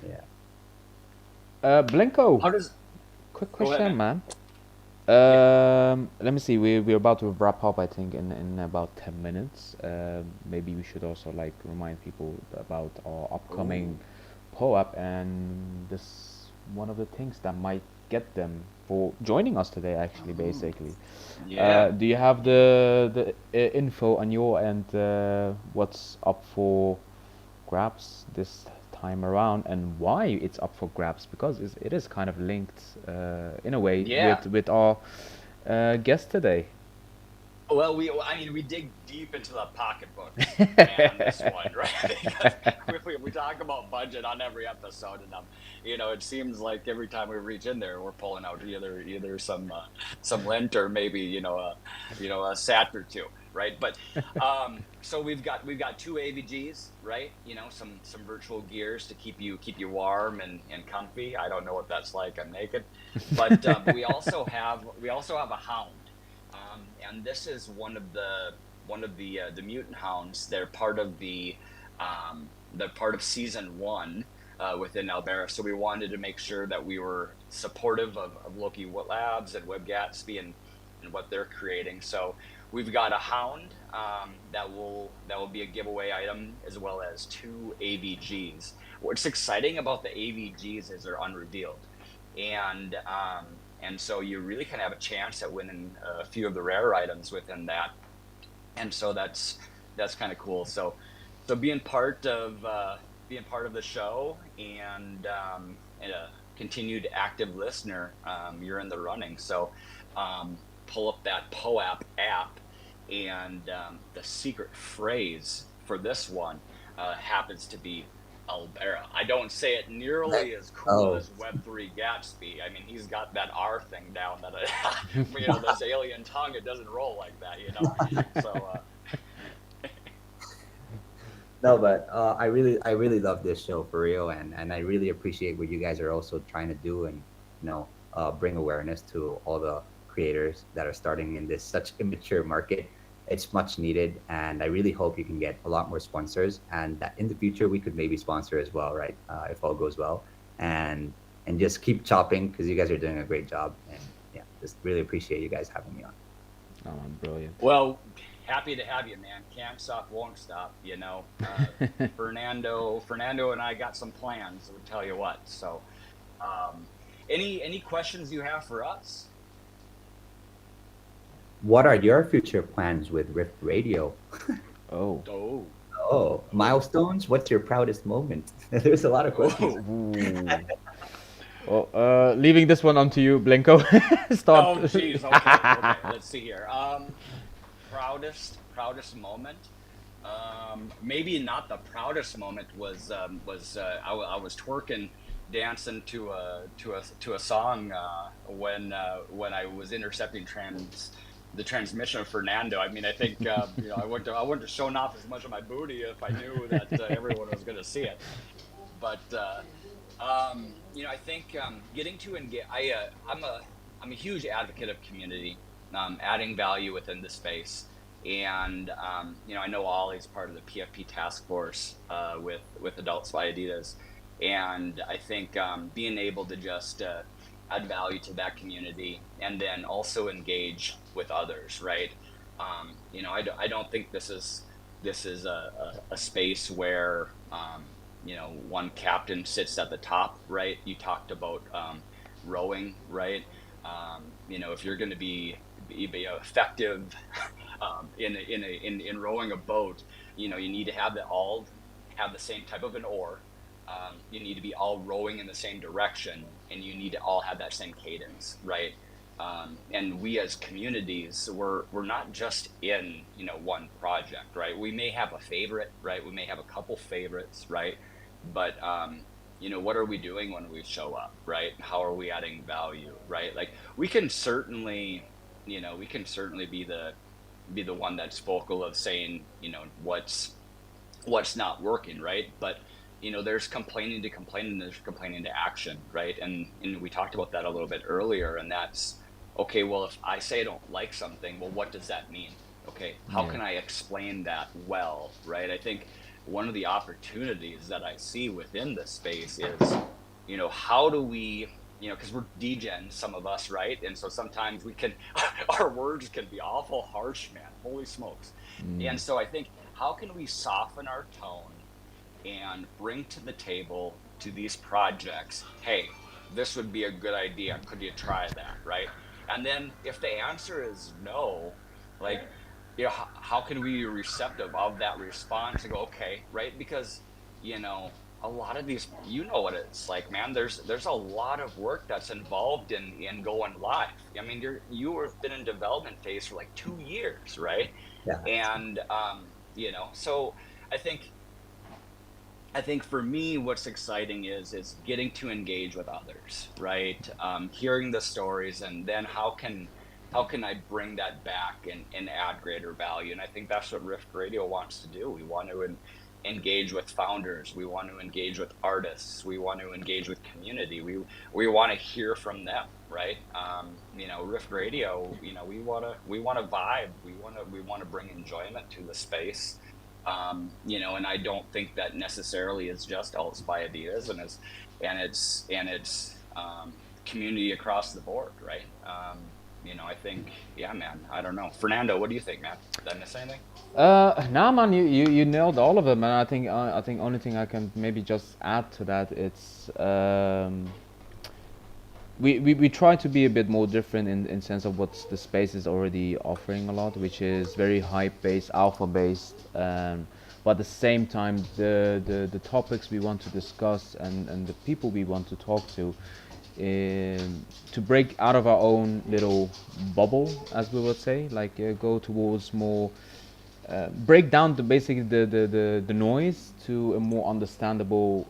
Yeah. Blinko, How does quick Go ahead, question, man? man. Yeah. Let me see. We're about to wrap up, I think, in about 10 minutes. Maybe we should also like remind people about our Ooh. upcoming POAP, and this one of the things that might get them for joining us today. Actually, Ooh. basically, Yeah. do you have Yeah. the info on your end? What's up for grabs this time around, and why it's up for grabs, because it is kind of linked in a way Yeah. with our guest today. Well, I mean, we dig deep into the pocketbooks, man, on this one, right? Because we talk about budget on every episode, and it seems like every time we reach in there, we're pulling out either some lint, or maybe a sat or two, right? But so we've got two AVGs, right? Some virtual gears to keep you warm and comfy. I don't know what that's like. I'm naked, but we also have a hound. And this is one of the mutant hounds. They're part of season one within Albera. So we wanted to make sure that we were supportive of Lokie Labs and web3gatsby and what they're creating. So we've got a hound that will be a giveaway item, as well as two AVGs. What's exciting about the AVGs is they're unrevealed, and so you really kind of have a chance at winning a few of the rare items within that. And so that's kind of cool. So being part of the show, and a continued active listener, you're in the running. So pull up that POAP app and the secret phrase for this one happens to be Albera. I don't say it nearly as cool Oh, as Web3 Gatsby. I mean, he's got that R thing down that, this alien tongue, it doesn't roll like that. So, no, but I really love this show for real, and I really appreciate what you guys are also trying to do, and bring awareness to all the creators that are starting in this such immature market. It's much needed, and I really hope you can get a lot more sponsors, and that in the future we could maybe sponsor as well, right? If all goes well, and just keep chopping because you guys are doing a great job, and yeah, just really appreciate you guys having me on. Oh, brilliant. well, happy to have you, man. Can't stop, won't stop. Fernando and I got some plans. I'll tell you what. So, um, any questions you have for us? What are your future plans with Rift Radio? Oh. Oh, Oh, milestones. What's your proudest moment? There's a lot of questions. Ooh. Well, leaving this one onto you, Blinko. Start. oh, geez. Okay. Let's see here. Proudest moment. Maybe not the proudest moment I was twerking, dancing to a song when I was intercepting the transmission of Fernando. I mean, I think I wouldn't have shown off as much of my booty if I knew that everyone was going to see it. But I think getting to engage. I'm a huge advocate of community, adding value within the space, and I know Ollie's part of the PFP task force with Adults by Adidas, and I think being able to just add value to that community and then also engage with others, right? I don't think this is a space where one captain sits at the top, right? You talked about rowing, right? If you're going to be effective in rowing a boat, you need to have all have the same type of an oar. You need to be all rowing in the same direction, and you need to all have that same cadence, right? And we as communities, we're not just in one project, right? We may have a favorite, right? We may have a couple favorites, right? But what are we doing when we show up, right? How are we adding value, right? Like we can certainly be the one that's vocal of saying what's not working, right? But there's complaining to complain, and there's complaining to action, right? And we talked about that a little bit earlier, and that's okay. Well, if I say I don't like something, well, what does that mean? Okay, how can I explain that well, right? I think one of the opportunities that I see within this space is, how do we, because we're degen, some of us, right? And so sometimes our words can be awful harsh, man. Holy smokes. And so I think, how can we soften our tone and bring to the table to these projects, hey, this would be a good idea. Could you try that, right? And then if the answer is no, like, how can we be receptive of that response and go, okay, right? Because, a lot of these, what it's like, man, there's a lot of work that's involved in going live. I mean, you've been in development phase for like 2 years, right? Yeah. And, so I think for me, what's exciting is getting to engage with others, right? Hearing the stories, and then how can I bring that back and add greater value? And I think that's what Rift Radio wants to do. We want to engage with founders. We want to engage with artists. We want to engage with community. We want to hear from them, right? Rift Radio. We want to vibe. We want to bring enjoyment to the space. And I don't think that necessarily is just Adults by Adidas, and it's community across the board, right? I think, yeah, man, I don't know. Fernando, what do you think, man? Did I miss anything? Nah, man, you nailed all of them, and I think only thing I can maybe just add to that, it's we try to be a bit more different in sense of what the space is already offering a lot, which is very hype based, alpha based, but at the same time the topics we want to discuss and the people we want to talk to to break out of our own little bubble, as we would say, like go towards more, break down basically the noise to a more understandable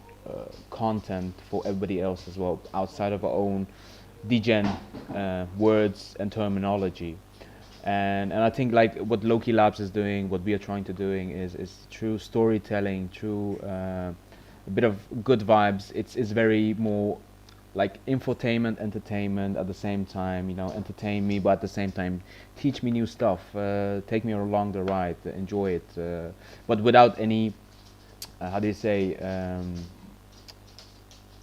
content for everybody else as well, outside of our own degen words and terminology. And I think like what Lokie Labs is doing, what we are trying to doing is true storytelling, true a bit of good vibes. It's very more like infotainment, entertainment at the same time. You know, entertain me, but at the same time teach me new stuff. Take me along the ride, enjoy it, but without any how do you say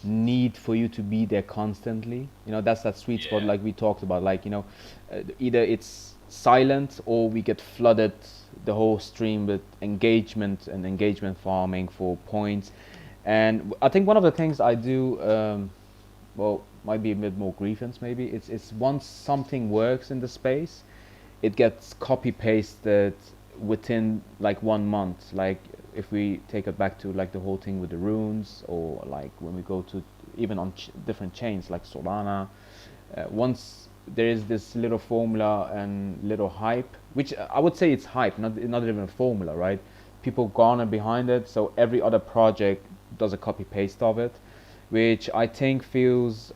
need for you to be there constantly. You know, that's that sweet spot Yeah. like we talked about. Like, you know, either it's silent or we get flooded the whole stream with engagement and engagement farming for points. And I think one of the things I do, well, might be a bit more grievance maybe. It's once something works in the space, it gets copy pasted within like 1 month. Like if we take it back to like the whole thing with the runes, or like when we go to even on different chains like Solana, once there is this little formula and little hype, which I would say it's hype, not even a formula, right? People garner behind it, so every other project does a copy paste of it, which I think feels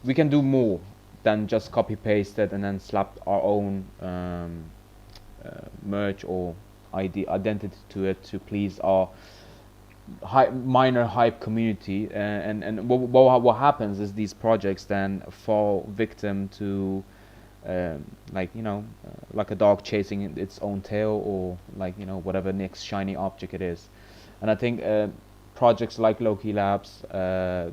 we can do more than just copy paste it and then slap our own merch or identity to it to please our minor hype community. And what happens is these projects then fall victim to like, you know, like a dog chasing its own tail, or like, you know, whatever next shiny object it is. And I think projects like Lokie Labs,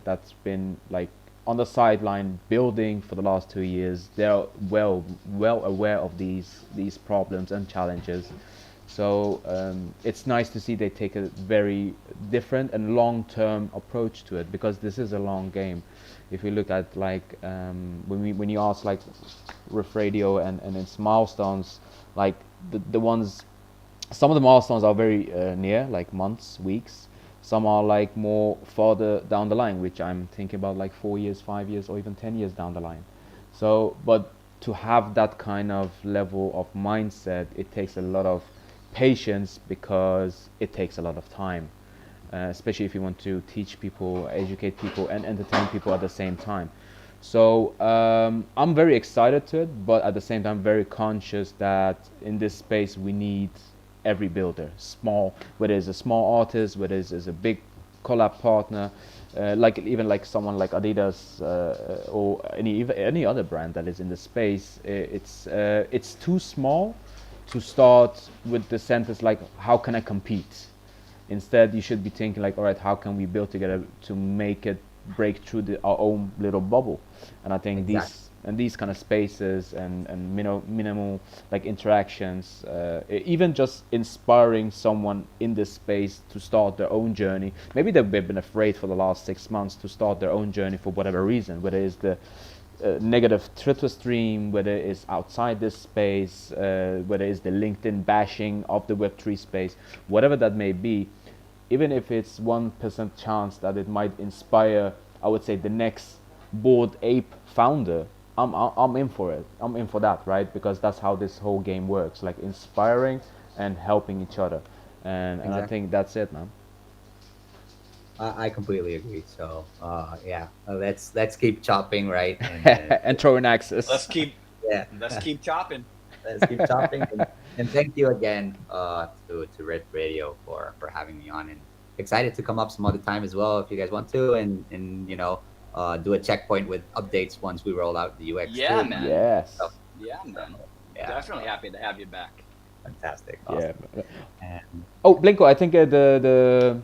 that's been like on the sideline building for the last 2 years, they're well aware of these problems and challenges. So it's nice to see they take a very different and long-term approach to it, because this is a long game. If you look at like when you ask like RiftRadio and its milestones, like the ones, some of the milestones are very near, like months, weeks. Some are like more farther down the line, which I'm thinking about like 4 years, 5 years, or even 10 years down the line. So, but to have that kind of level of mindset, it takes a lot of patience, because it takes a lot of time, especially if you want to teach people, educate people, and entertain people at the same time. So I'm very excited to it, but at the same time very conscious that in this space we need every builder, small, whether it's a small artist, whether it's a big collab partner, like even like someone like Adidas, or any other brand that is in the space. It's too small to start with the sentence like, how can I compete? Instead, you should be thinking like, all right, how can we build together to make it break through our own little bubble? And I think Exactly. these kind of spaces and minimal like interactions, even just inspiring someone in this space to start their own journey. Maybe they've been afraid for the last 6 months to start their own journey for whatever reason, whether it's the negative Twitter stream, whether it's outside this space, whether it's the LinkedIn bashing of the Web3 space, whatever that may be. Even if it's 1% chance that it might inspire, I would say, the next Bored Ape founder, I'm in for it. I'm in for that, right? Because that's how this whole game works, like inspiring and helping each other. And I Exactly. think that's it, man. I completely agree. So yeah, let's keep chopping, right? And And throwing axes. yeah, Let's keep chopping. let's keep chopping. And thank you again to Red Radio for having me on, and excited to come up some other time as well if you guys want to, and you know, do a checkpoint with updates once we roll out the UX Yeah, too. man. Yes. So, Yeah, man. yeah, Definitely happy to have you back. fantastic. Yeah. Awesome. And Oh, Blinko, I think the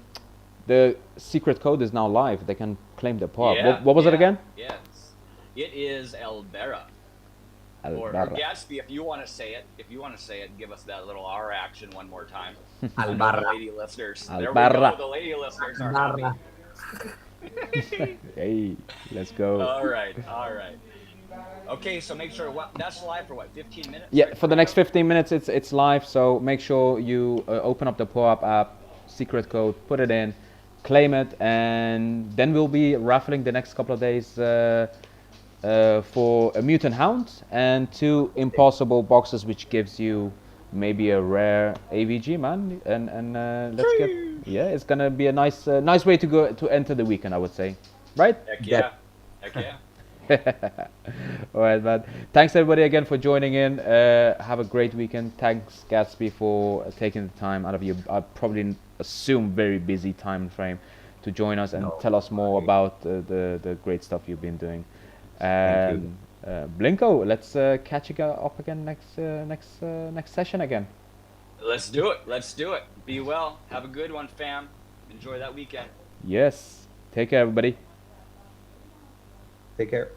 secret code is now live. They can claim the POAP. Yeah. What was it again? Yes. It is Elbera. Or Albarra. Gatsby, if you want to say it, give us that little R action one more time. I know Albarra. the lady listeners. There we Albarra. go. The lady listeners are happy. Albarra. Hey, let's go. All right. Okay, so make sure that's live for 15 minutes? Yeah, right? for the next 15 minutes, it's live. So make sure you open up the POAP app, secret code, put it in, claim it, and then we'll be raffling the next couple of days for a mutant hound and 2 impossible boxes, which gives you maybe a rare AVG, man. And let's get, yeah, it's gonna be a nice nice way to enter the weekend, I would say, right? Heck yeah. Heck yeah. All right, man. Thanks everybody again for joining in. Have a great weekend. Thanks Gatsby for taking the time out of your, I probably assume, very busy time frame to join us and tell us more about the great stuff you've been doing. Thank you. Blinko, let's catch you up again next session again. Let's do it. Let's do it. Be well. Have a good one, fam. Enjoy that weekend. Yes. Take care, everybody. Take care.